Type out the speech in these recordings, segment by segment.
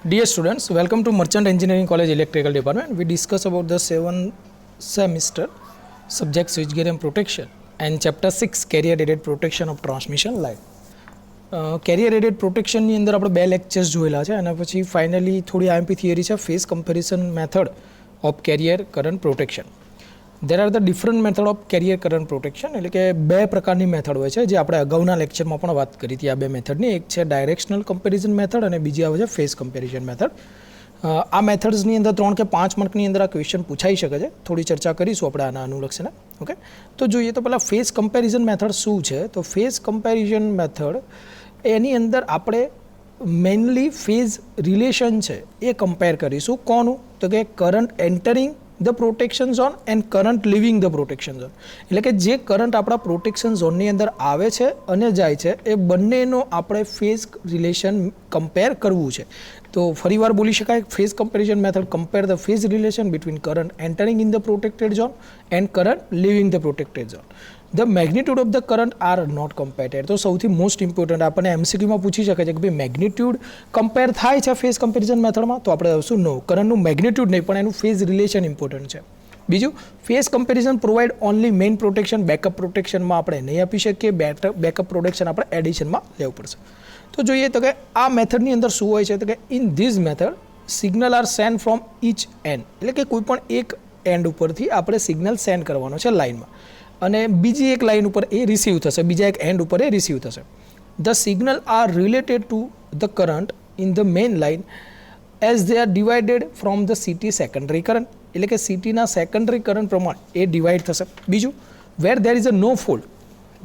Dear students, welcome to Merchant Engineering College Electrical Department. We discuss about the 7th semester subject switchgear and protection and chapter 6 carrier rated protection of transmission line. Carrier rated પ્રોટેક્શનની અંદર આપણે 2 lectures જોયેલા છે અને પછી finally થોડી IMP theory છે phase comparison method of carrier current protection. There are the different method of carrier current protection, એટલે કે 2 પ્રકારની મેથડ હોય છે જે આપણે અગાઉના લેક્ચરમાં પણ વાત કરી હતી. આ 2 મેથડની એક છે ડાયરેક્શનલ કમ્પેરિઝન મેથડ અને બીજી આવે છે ફેઝ કમ્પેરિઝન મેથડ. આ મેથડ્સની અંદર 3 કે 5 માર્કની અંદર આ ક્વેશ્ચન પૂછાઈ શકે છે. થોડી ચર્ચા કરીશું આપણે આના અનુલક્ષીને. ઓકે, તો જોઈએ તો પહેલાં ફેઝ કમ્પેરિઝન મેથડ શું છે. તો ફેઝ કમ્પેરિઝન મેથડ એની અંદર આપણે મેઇનલી ફેઝ રિલેશન છે એ કમ્પેર કરીશું. કોનું? તો કે current entering the protection zone and current leaving the protection zone, એટલે કે જે કરંટ આપણા પ્રોટેક્શન ઝોનની અંદર આવે છે અને જાય છે એ બંનેનો આપણે ફેઝ રિલેશન કમ્પેર કરવું છે. તો ફરીવાર બોલી શકાય, phase comparison method compare the phase relation between current entering in the protected zone and current leaving the protected zone. The magnitude of the current are not comparated. તો સૌથી most important આપણને એમસીક્યુમાં પૂછી શકે છે કે ભાઈ મેગ્નિટ્યુડ કમ્પેર થાય છે ફેઝ કમ્પેરિઝન મેથડમાં, તો આપણે શું નો, કરંટનું મેગ્નિટ્યુડ નહીં પણ એનું ફેઝ રિલેશન ઇમ્પોર્ટન્ટ છે. બીજું, phase comparison provide only main protection, backup પ્રોટેક્શનમાં આપણે નહીં આપી શકીએ, બેકઅપ પ્રોટેક્શન આપણે એડિશનમાં લેવું પડશે. તો જોઈએ તો કે આ મેથડની અંદર શું હોય છે તો કે in this method signal are send from each end, એટલે કે કોઈ પણ એક એન્ડ ઉપરથી આપણે સિગ્નલ સેન્ડ કરવાનો છે લાઇનમાં અને બીજી એક લાઇન ઉપર એ રિસીવ થશે, બીજા એક એન્ડ ઉપર એ રિસીવ થશે. The signal R related to the current in the main line as they are divided from the city secondary current, એટલે કે સિટીના સેકન્ડરી કરંટ પ્રમાણે એ ડિવાઈડ થશે. બીજું, where there is a no fault,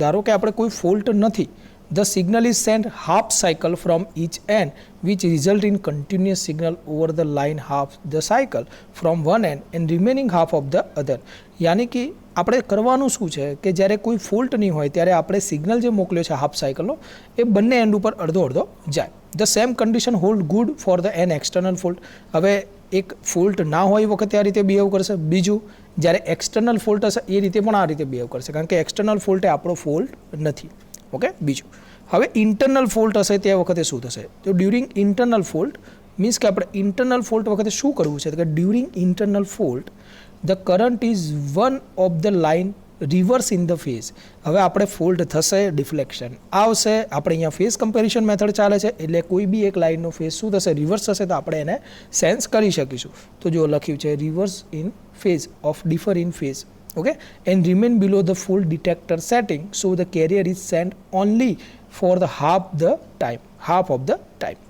ધારો કે આપણે કોઈ ફોલ્ટ નથી, the signal is sent half cycle from each end which result in continuous signal over the line half the cycle from one end and remaining half of the other. યાની કે આપણે કરવાનું શું છે કે જ્યારે કોઈ ફોલ્ટ નહીં હોય ત્યારે આપણે સિગ્નલ જે મોકલ્યો છે હાફ સાયકલનો એ બંને એન્ડ ઉપર અડધો અડધો જાય. The same condition hold good for the an external fault. હવે એક ફોલ્ટ ના હોય એ વખતે આ રીતે બિહેવ કરશે. બીજું, જ્યારે એક્સટર્નલ ફોલ્ટ હશે એ રીતે પણ આ રીતે બિહેવ કરશે, કારણ કે એક્સટર્નલ ફોલ્ટ એ આપણો ફોલ્ટ નથી. ઓકે, બીજું, હવે ઇન્ટરનલ ફોલ્ટ હશે તે વખતે શું થશે? તો ડ્યુરિંગ ઇન્ટરનલ ફોલ્ટ મીન્સ કે આપણે ઇન્ટરનલ ફોલ્ટ વખતે શું કરવું છે તો કે during internal fault the current is one of the line reverse in the phase. હવે આપણે ફોલ્ટ થશે, ડિફ્લેક્શન આવશે, આપણે અહીંયા ફેઝ કમ્પેરિઝન મેથડ ચાલે છે એટલે કોઈ બી એક લાઇનનો ફેઝ શું થશે, રિવર્સ થશે, તો આપણે એને સેન્સ કરી શકીશું. તો જો લખ્યું છે reverse in phase of differ in phase. Okay, and remain below the full detector setting, so the carrier is sent only for the half of the time.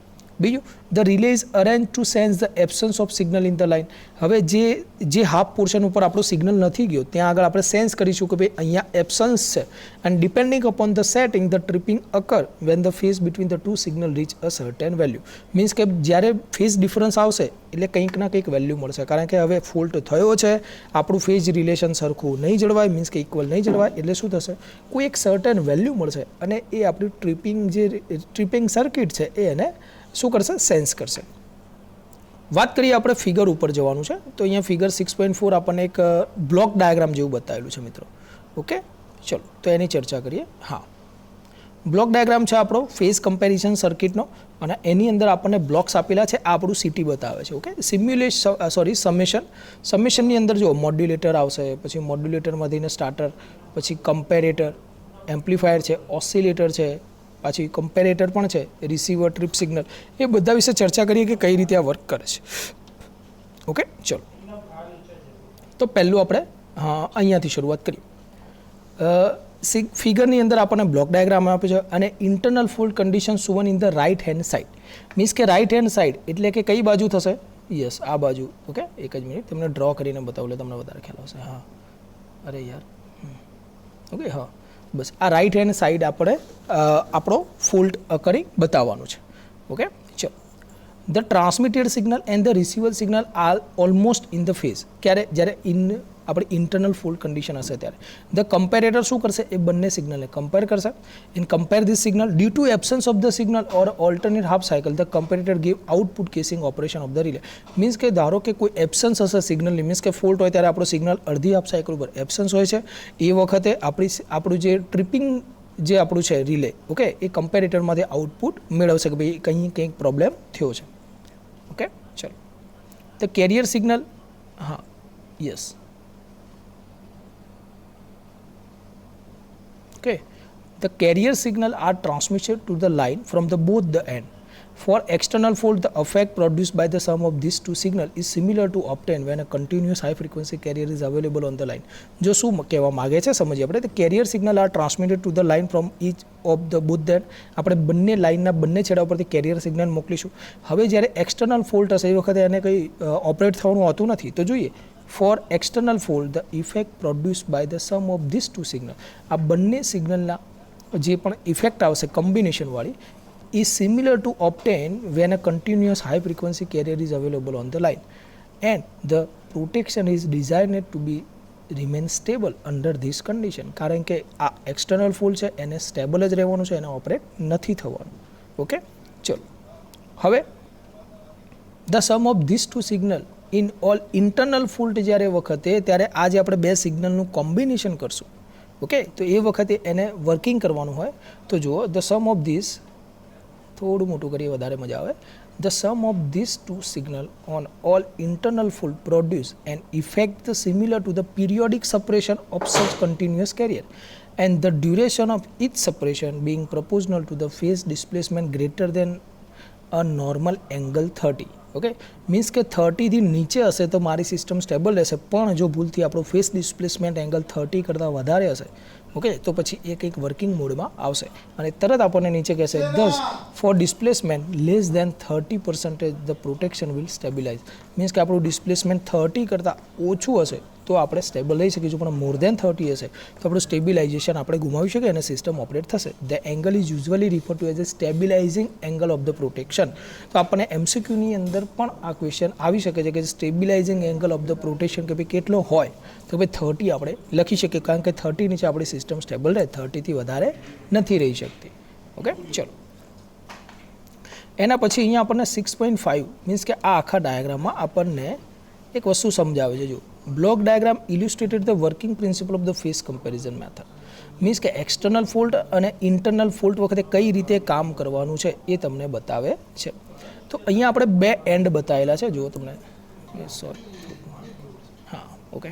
બીજું, the relay is arranged to sense the absence of signal in the line. હવે જે half portion ઉપર આપણો signal નથી ગયો ત્યાં આગળ આપણે સેન્સ કરીશું કે ભાઈ અહીંયા એબ્સન્સ છે, and depending upon the setting the tripping occur when the phase between the two signal reach a certain value. Means કે જ્યારે ફેઝ ડિફરન્સ આવશે એટલે કંઈક ના કંઈક વેલ્યુ મળશે, કારણ કે હવે ફોલ્ટ થયો છે, આપણું ફેઝ રિલેશન સરખું નહીં જળવાય, મીન્સ કે ઇક્વલ નહીં જળવાય, એટલે શું થશે, કોઈ એક સર્ટેન વેલ્યુ મળશે અને એ આપણી ટ્રિપિંગ સર્કિટ છે એ એને શું કરશે, સેન્સ કરશે. વાત કરીએ આપણે ફિગર ઉપર જવાનું છે. તો અહીંયા ફિગર 6.4 આપણને એક બ્લોક ડાયાગ્રામ જેવું બતાવેલું છે મિત્રો. ઓકે, ચલો તો એની ચર્ચા કરીએ. હા, બ્લોક ડાયાગ્રામ છે આપણો ફેઝ કમ્પેરિઝન સર્કિટનો અને એની અંદર આપણને બ્લોક્સ આપેલા છે. આ આપણું સિટી બતાવે છે. ઓકે, સમેશનની અંદર જો મોડ્યુલેટર આવશે, પછી મોડ્યુલેટરમાંથીને સ્ટાર્ટર, પછી કમ્પેરેટર, એમ્પ્લીફાયર છે, ઓસિલેટર છે, પાછી કમ્પેરેટર પણ છે, રિસીવર, ટ્રિપ સિગ્નલ, એ બધા વિશે ચર્ચા કરીએ કે કઈ રીતે આ વર્ક કરે છે. ઓકે, ચલો તો પહેલું આપણે અહીંયાથી શરૂઆત કરીએ. ફિગરની અંદર આપણને બ્લોક ડાયાગ્રામ આપે છે અને internal fault condition shown in the right hand side. Means કે રાઇટ હેન્ડ સાઇડ એટલે કે કઈ બાજુ થશે? યસ, આ બાજુ. ઓકે, એક જ મિનિટ તમને ડ્રો કરીને બતાવું એટલે તમને વધારે ખ્યાલ આવશે. હા, અરે યાર, ઓકે, હા, બસ આ રાઇટ હેન્ડ સાઈડ આપણે આપણો ફોલ્ટ કરી બતાવવાનું છે. ઓકે, ચલો. The transmitted signal and the receiver signal R almost in the phase. ક્યારે? જ્યારે આપણે ઇન્ટરનલ ફોલ્ટ કન્ડિશન હશે ત્યારે ધ કમ્પેરેટર શું કરશે, એ બંને સિગ્નલને કમ્પેર કરશે. In compare this signal due to absence of the signal or alternate half cycle the comparator give output causing operation of the relay. Means કે ધારો કે કોઈ એબ્સન્સ હશે સિગ્નલની, મીન્સ કે ફોલ્ટ હોય ત્યારે આપણો સિગ્નલ અડધી હાફ સાયકલ ઉપર એબ્સન્સ હોય છે, એ વખતે આપણું જે ટ્રિપિંગ જે આપણું છે રિલે, ઓકે, એ કમ્પેરેટરમાંથી આઉટપુટ મેળવશે કે ભાઈ કંઈક પ્રોબ્લેમ થયો છે. ઓકે ચલો, ધ કેરિયર સિગ્નલ, હા yes, okay, the carrier signal are transmitted to the line from the both the end. For external fault, the effect produced by the sum of these two signal is similar to obtained when a continuous high frequency carrier is available on the line. જો શું કહેવા માગે છે સમજીએ આપણે. the carrier signal are transmitted to the line from each of the both the end. આપણે બંને લાઇનના બંને છેડા ઉપરથી કેરિયર સિગ્નલ મોકલીશું. હવે જ્યારે એક્સટર્નલ ફોલ્ટ હશે એ વખતે એને કંઈ ઓપરેટ થવાનું હોતું નથી. તો જોઈએ, for external fault the effect produced by the sum of these two signal, આ બંને સિગ્નલના જે પણ ઇફેક્ટ આવશે કોમ્બિનેશન વાળી, is similar to obtain when a continuous high frequency carrier is available on the line, and the protection is designed to be remain stable under this condition. કારણ કે આ એક્સટર્નલ ફોલ્ટ છે એને stable જ રહેવાનું છે, એને ઓપરેટ નથી થવાનું. ઓકે ચલો, હવે the sum of this two signal in all internal fault જ્યારે વખતે ત્યારે આ જે આપણે બે સિગ્નલનું કોમ્બિનેશન કરશું, ઓકે, તો એ વખતે એને વર્કિંગ કરવાનું હોય. તો જુઓ, ધ સમ ઓફ ધીસ, થોડું મોટું કરીએ વધારે મજા આવે, the sum of this two signal on all internal fault produce an effect similar to the periodic separation of such continuous carrier and the duration of each separation being proportional to the phase displacement greater than a normal angle 30. Okay, means કે 30થી નીચે હશે તો મારી system stable રહેશે, પણ જો ભૂલથી આપણું ફેસ ડિસ્પ્લેસમેન્ટ એંગલ 30 કરતાં વધારે હશે, ઓકે, તો પછી એ કંઈક વર્કિંગ મોડમાં આવશે અને તરત આપણને નીચે કહેશે thus for displacement less than 30% the protection will stabilize. Means કે આપણું ડિસ્પ્લેસમેન્ટ 30 કરતાં ઓછું હશે તો આપણે સ્ટેબલ રહી શકીશું, પણ મોર દેન 30 હશે તો આપણું સ્ટેબિલાઇઝેશન આપણે ગુમાવી શકીએ અને સિસ્ટમ ઓપરેટ થશે. The angle is usually refer two as a stabilising angle of the protection. તો આપણને એમસીક્યુની અંદર પણ આ ક્વેશ્ચન આવી શકે છે કે stabilising angle of the protection કે ભાઈ કેટલો હોય, તો ભાઈ 30 આપણે લખી શકીએ, કારણ કે 30 નીચે આપણી સિસ્ટમ સ્ટેબલ રહે, 30થી વધારે નથી રહી શકતી. ઓકે ચલો, એના પછી અહીંયા આપણને 6.5 મીન્સ કે આ આખા ડાયાગ્રામમાં આપણને એક વસ્તુ સમજાવે છે. જો block diagram illustrated the working principle of the phase comparison method. Means કે એક્સટર્નલ ફોલ્ટ અને ઇન્ટરનલ ફોલ્ટ વખતે કઈ રીતે કામ કરવાનું છે એ તમને બતાવે છે. તો અહીંયા આપણે બે એન્ડ બતાવેલા છે, જુઓ તમને, સોરી, હા ઓકે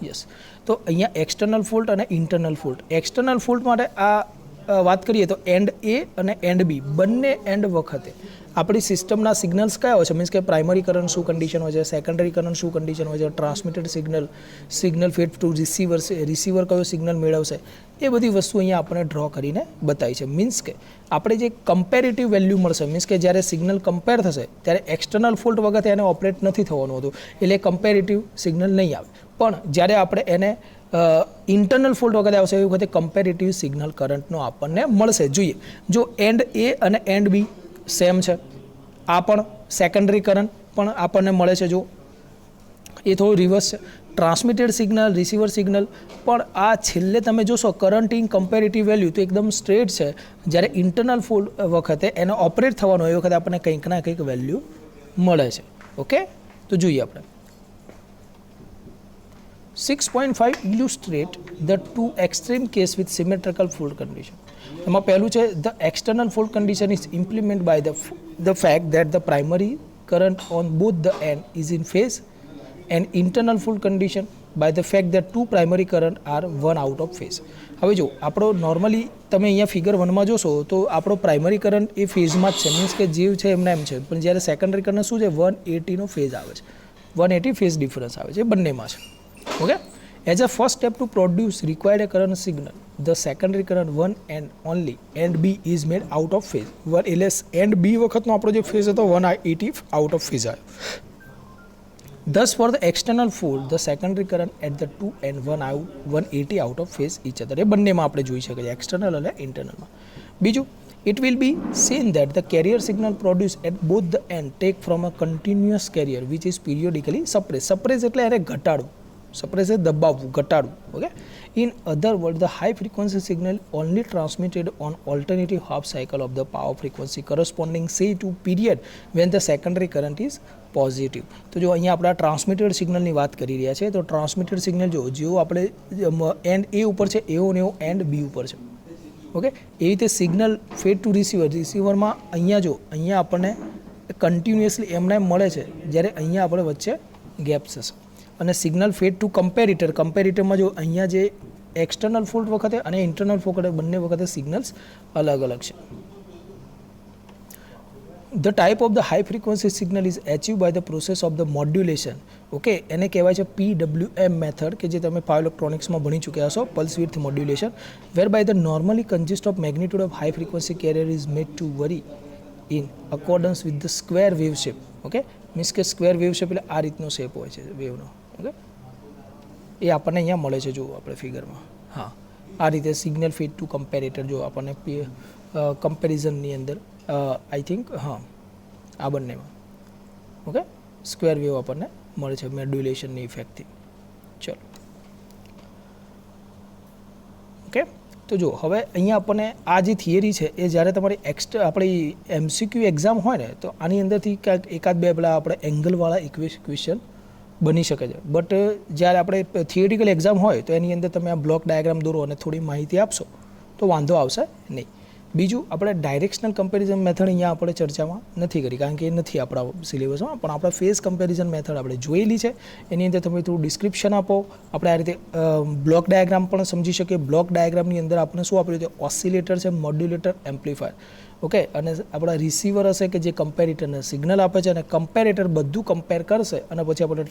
યસ. તો અહીંયા એક્સટર્નલ ફોલ્ટ અને ઇન્ટરનલ ફોલ્ટ. એક્સટર્નલ ફોલ્ટ માટે આ વાત કરીએ તો એન્ડ એ અને એન્ડ બી બંને એન્ડ વખતે આપણી સિસ્ટમના સિગ્નલ્સ કયા હોય છે, મીન્સ કે પ્રાઇમરી કરંટ શું કન્ડિશન હોય છે, સેકન્ડરી કરંટ શું કન્ડિશન હોય છે, transmitted signal fed to receiver કયો સિગ્નલ મેળવશે, એ બધી વસ્તુ અહીંયા આપણે ડ્રો કરીને બતાવી છે. મીન્સ કે આપણે જે કમ્પેરેટિવ વેલ્યુ મળશે, મીન્સ કે જ્યારે સિગ્નલ કમ્પેર થશે ત્યારે એક્સટર્નલ ફોલ્ટ વખતે એને ઓપરેટ નથી થવાનું હતું, એટલે કમ્પેરેટિવ સિગ્નલ નહીં આવે, પણ જ્યારે આપણે એને ઇન્ટરનલ ફોલ્ટ વખતે આવશે એ વખતે કમ્પેરેટિવ સિગ્નલ કરંટનો આપણને મળશે. જોઈએ, જો એન્ડ એ અને એન્ડ બી સેમ છે, આ પણ સેકન્ડરી કરંટ પણ આપણને મળે છે, જો એ થોડું રિવર્સ છે. ટ્રાન્સમિટેડ સિગ્નલ, રિસીવર સિગ્નલ પણ આ છેલ્લે તમે જોશો કરંટ ઇન કમ્પેરેટિવ વેલ્યુ તો એકદમ સ્ટ્રેટ છે, જ્યારે ઇન્ટરનલ ફોલ્ટ વખતે એને ઓપરેટ થવાનું એ વખતે આપણને કંઈક ના કંઈક વેલ્યુ મળે છે. ઓકે, તો જોઈએ આપણે 6.5 illustrate the two extreme case with symmetrical fault condition. એમાં પહેલું છે the external fault condition is implemented by the fact that the primary current on both the end is in phase, and internal fault condition by the fact that two primary current are one out of phase. હવે જો આપણો normally તમે અહીંયા figure 1માં જોશો તો આપણો primary current એ ફેઝમાં જ છે, મીન્સ કે જે છે એમને એમ છે, પણ જ્યારે સેકન્ડરી કરંટ શું છે 180નો ફેઝ આવે છે, 180 ફેઝ ડિફરન્સ આવે છે, બંનેમાં છે. Okay, as a first step to produce required a current signal, the secondary current 1 and only and B is made out of phase. એટલે and B વખતનો આપણો જે ફેઝ હતો 180 આઉટ ઓફ ફેઝ આવ્યો. Thus for the external fault the secondary current at the 2 and 180 out of phase each other. એ બંનેમાં આપણે જોઈ શકીએ છીએ, એક્સટર્નલ અને ઇન્ટરનલમાં. બીજું, it will be seen that the carrier signal produced at both the end take from a continuous carrier which is periodically suppressed. Suppress એટલે એને ઘટાડવું, suppress એટલે દબાવવું, ઘટાડવું. Okay, in other words the high frequency signal only transmitted on alternative half cycle of the power frequency corresponding say to period when the secondary current is positive. તો જો અહીંયા આપણે transmitted સિગ્નલની વાત કરી રહ્યા છે, તો ટ્રાન્સમિટેડ સિગ્નલ જો જેવું આપણે એન્ડ એ ઉપર છે એવું ને એવું એન્ડ બી ઉપર છે. ઓકે, એવી રીતે સિગ્નલ ફેડ ટુ રિસીવરમાં અહીંયા જો અહીંયા આપણને કન્ટિન્યુઅસલી એમને એમ મળે છે, જ્યારે અહીંયા આપણે વચ્ચે ગેપ્સ હશે. અને સિગ્નલ ફેડ ટુ કમ્પેરેટરમાં જો અહીંયા જે એક્સટર્નલ ફોલ્ટ વખતે અને ઇન્ટરનલ ફોલ્ટ બંને વખતે સિગ્નલ્સ અલગ અલગ છે. The type of the high frequency signal is achieved by the process of the modulation. Okay, એને કહેવાય છે PWM મેથડ, કે જે તમે પાવર ઇલેક્ટ્રોનિક્સમાં ભણી ચૂક્યા છો, pulse width modulation, whereby the normally consist of magnitude of high frequency carrier is made to vary in accordance with the square wave shape. Okay, means કે સ્ક્વેર વેવ શેપ એટલે આ રીતનો shape હોય છે વેવનો. Okay, એ આપણને અહીંયા મળે છે, જુઓ આપણે ફિગરમાં. હા, આ રીતે સિગ્નલ ફીડ ટુ કમ્પેરેટર જો આપણને કમ્પેરિઝનની અંદર આઈ થિંક હા આ બંનેમાં ઓકે સ્ક્વેર વેવ આપણને મળે છે મોડ્યુલેશનની ઇફેક્ટથી. ચલો ઓકે, તો જો હવે અહીંયા આપણને આ જે થિયરી છે એ જ્યારે તમારી આપણી MCQ એક્ઝામ હોય ને તો આની અંદરથી ક્યાંક એકાદ બે પેલા આપણે એંગલવાળા ઇક્વેશન બની શકે છે. બટ જ્યારે આપણે થિયરિટિકલ એક્ઝામ હોય તો એની અંદર તમે આ બ્લોક ડાયાગ્રામ દોરો અને થોડી માહિતી આપશો તો વાંધો આવશે નહીં. બીજું, આપણે ડાયરેક્શનલ કમ્પેરિઝન મેથડ અહીંયા આપણે ચર્ચામાં નથી કરી, કારણ કે એ નથી આપણા સિલેબસમાં, પણ આપણે ફેઝ કમ્પેરિઝન મેથડ આપણે જોયેલી છે. એની અંદર તમે થોડું ડિસ્ક્રિપ્શન આપો, આપણે આ રીતે બ્લોક ડાયાગ્રામ પણ સમજી શકીએ. બ્લોક ડાયાગ્રામની અંદર આપણે શું આપ્યું છે, ઓસિલેટર છે, મોડ્યુલેટર, એમ્પ્લીફાયર. ઓકે, અને આપણા રિસીવર હશે કે જે કમ્પેરેટરને સિગ્નલ આપે છે, અને કમ્પેરેટર બધું કમ્પેર કરશે અને પછી આપણે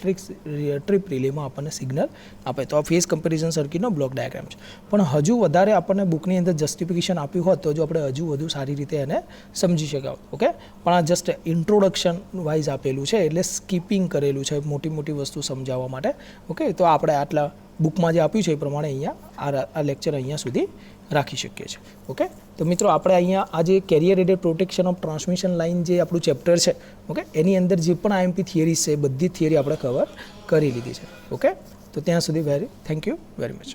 ટ્રીપ રિલેમાં આપણને સિગ્નલ આપે. તો આ ફેઝ કમ્પેરિઝન સર્કિટનો બ્લોક ડાયાગ્રામ છે. પણ હજુ વધારે આપણને બુકની અંદર જસ્ટિફિકેશન આપ્યું હોત તો જો આપણે હજુ વધુ સારી રીતે એને સમજી શક્યા. ઓકે, પણ આ જસ્ટ ઇન્ટ્રોડક્શન વાઇઝ આપેલું છે, એટલે સ્કીપિંગ કરેલું છે મોટી મોટી વસ્તુ સમજાવવા માટે. ઓકે, તો આપણે આટલા બુકમાં જે આપ્યું છે એ પ્રમાણે અહીંયા આ લેક્ચર અહીંયા સુધી રાખી શકીએ છીએ. ઓકે, તો મિત્રો આપણે અહીંયા આ જે carrier added protection of transmission line જે આપણું ચેપ્ટર છે, ઓકે, એની અંદર જે પણ IMP થિયરીઝ છે બધી થિયરી આપણે કવર કરી લીધી છે. ઓકે, તો ત્યાં સુધી થેન્ક યુ વેરી મચ.